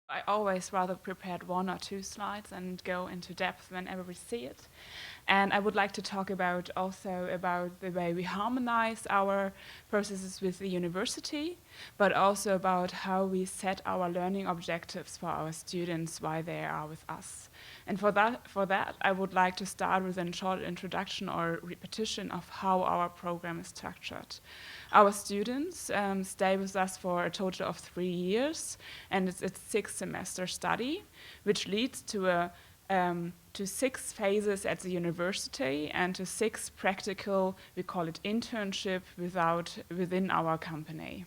I always rather prepared 1 or 2 slides and go into depth whenever we see it. And I would like to talk about also about the way we harmonize our processes with the university, but also about how we set our learning objectives for our students while they are with us. And for that, I would like to start with a short introduction or repetition of how our program is structured. Our students stay with us for a total of 3 years, and it's a 6-semester study, which leads to 6 phases at the university and to 6 practical, we call it internship, within our company.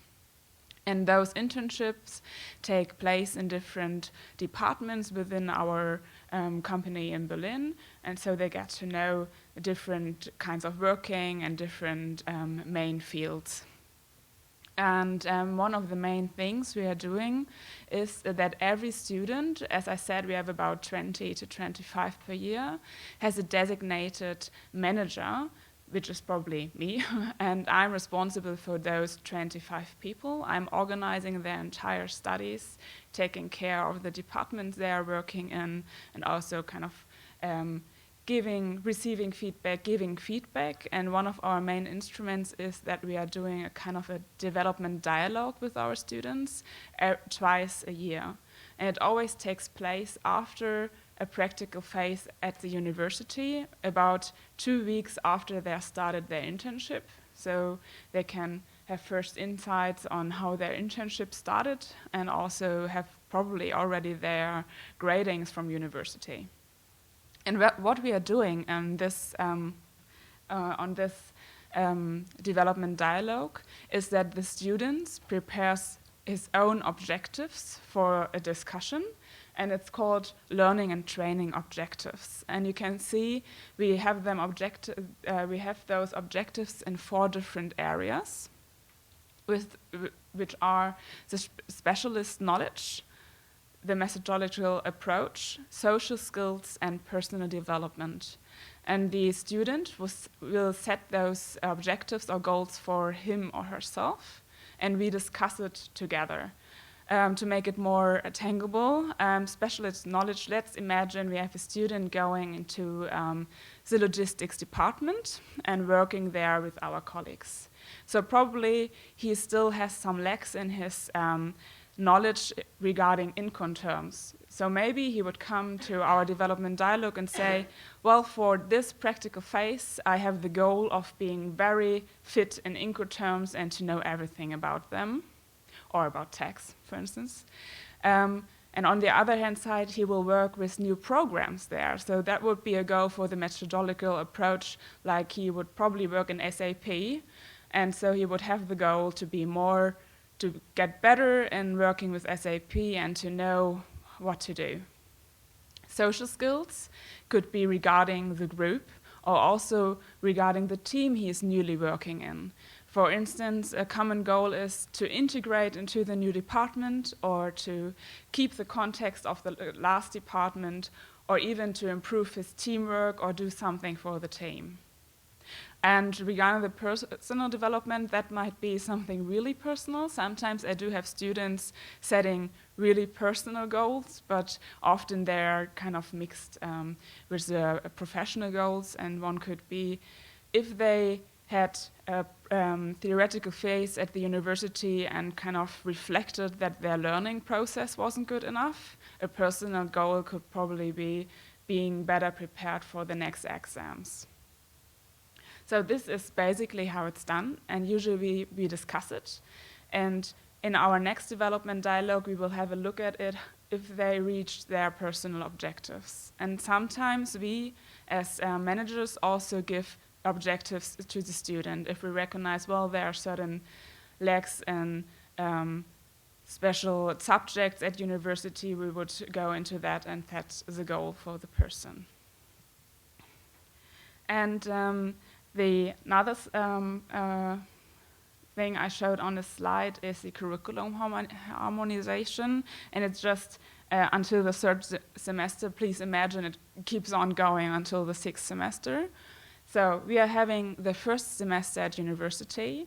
And those internships take place in different departments within our company in Berlin. And so they get to know different kinds of working and different main fields. And one of the main things we are doing is that every student, as I said, we have about 20 to 25 per year, has a designated manager, which is probably me, and I'm responsible for those 25 people. I'm organizing their entire studies, taking care of the departments they are working in, and also kind of receiving feedback, giving feedback. And one of our main instruments is that we are doing a kind of a development dialogue with our students twice a year. And it always takes place after a practical phase at the university, about 2 weeks after they started their internship. So they can have first insights on how their internship started and also have probably already their gradings from university. And what we are doing on this development dialogue is that the students prepares his own objectives for a discussion, and it's called learning and training objectives. And you can see we have those objectives in 4 different areas, which are the specialist knowledge, the methodological approach, social skills, and personal development. And the student will set those objectives or goals for him or herself, and we discuss it together. To make it more tangible, specialist knowledge, let's imagine we have a student going into the logistics department and working there with our colleagues. So probably he still has some lacks in his knowledge regarding Incoterms. So maybe he would come to our development dialogue and say, well, for this practical phase, I have the goal of being very fit in Incoterms and to know everything about them, or about tax, for instance. And on the other hand side, he will work with new programs there. So that would be a goal for the methodological approach, like he would probably work in SAP. And so he would have the goal to get better in working with SAP and to know what to do. Social skills could be regarding the group or also regarding the team he is newly working in. For instance, a common goal is to integrate into the new department or to keep the context of the last department or even to improve his teamwork or do something for the team. And regarding the personal development, that might be something really personal. Sometimes I do have students setting really personal goals, but often they're kind of mixed with the professional goals. And one could be if they had a theoretical phase at the university and kind of reflected that their learning process wasn't good enough, a personal goal could probably be being better prepared for the next exams. So this is basically how it's done, and usually we discuss it. And in our next development dialogue, we will have a look at it if they reached their personal objectives. And sometimes we, as managers, also give objectives to the student. If we recognize, well, there are certain lacks in special subjects at university, we would go into that and set the goal for the person. And another thing I showed on the slide is the curriculum harmonization, and it's just until the 3rd semester. Please imagine it keeps on going until the 6th semester. So we are having the 1st semester at university,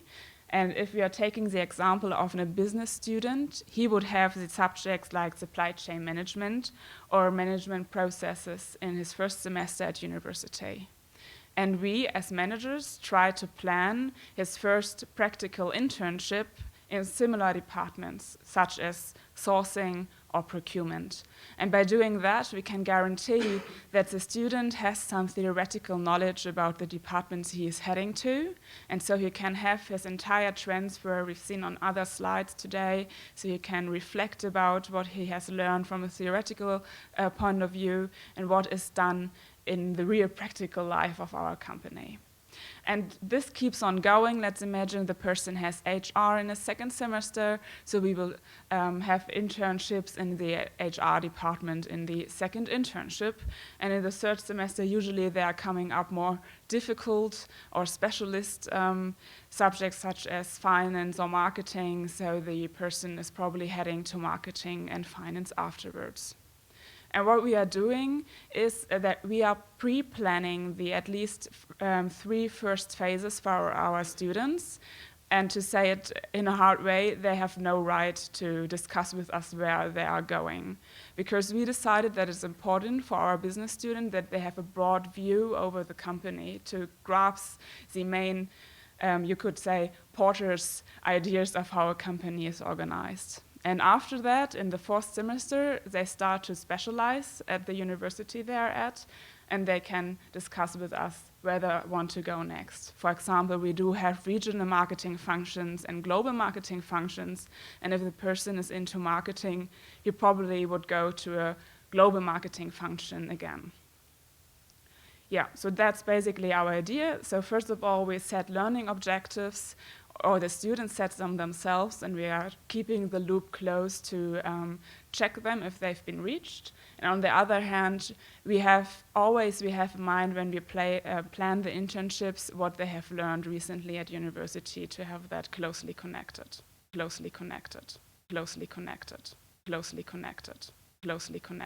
And if we are taking the example of a business student, he would have the subjects like supply chain management or management processes in his first semester at university. And we, as managers, try to plan his first practical internship in similar departments, such as sourcing or procurement. And by doing that, we can guarantee that the student has some theoretical knowledge about the departments he is heading to, and so he can have his entire transfer we've seen on other slides today, so he can reflect about what he has learned from a theoretical point of view and what is done in the real practical life of our company. And this keeps on going. Let's imagine the person has HR in a second semester, so we will have internships in the HR department in the second internship. And in the third semester, usually they are coming up more difficult or specialist subjects such as finance or marketing, so the person is probably heading to marketing and finance afterwards. And what we are doing is that we are pre-planning the at least 3 first phases for our students. And to say it in a hard way, they have no right to discuss with us where they are going. Because we decided that it's important for our business student that they have a broad view over the company to grasp the main, you could say, porter's ideas of how a company is organized. And after that, in the 4th semester, they start to specialize at the university they're at, and they can discuss with us where they want to go next. For example, we do have regional marketing functions and global marketing functions, and if the person is into marketing, he probably would go to a global marketing function again. Yeah, so that's basically our idea. So first of all, we set learning objectives, or the students set them themselves, and we are keeping the loop close to check them if they've been reached. And on the other hand, we have in mind when we plan the internships what they have learned recently at university to have that closely connected, closely connected, closely connected, closely connected, closely connected.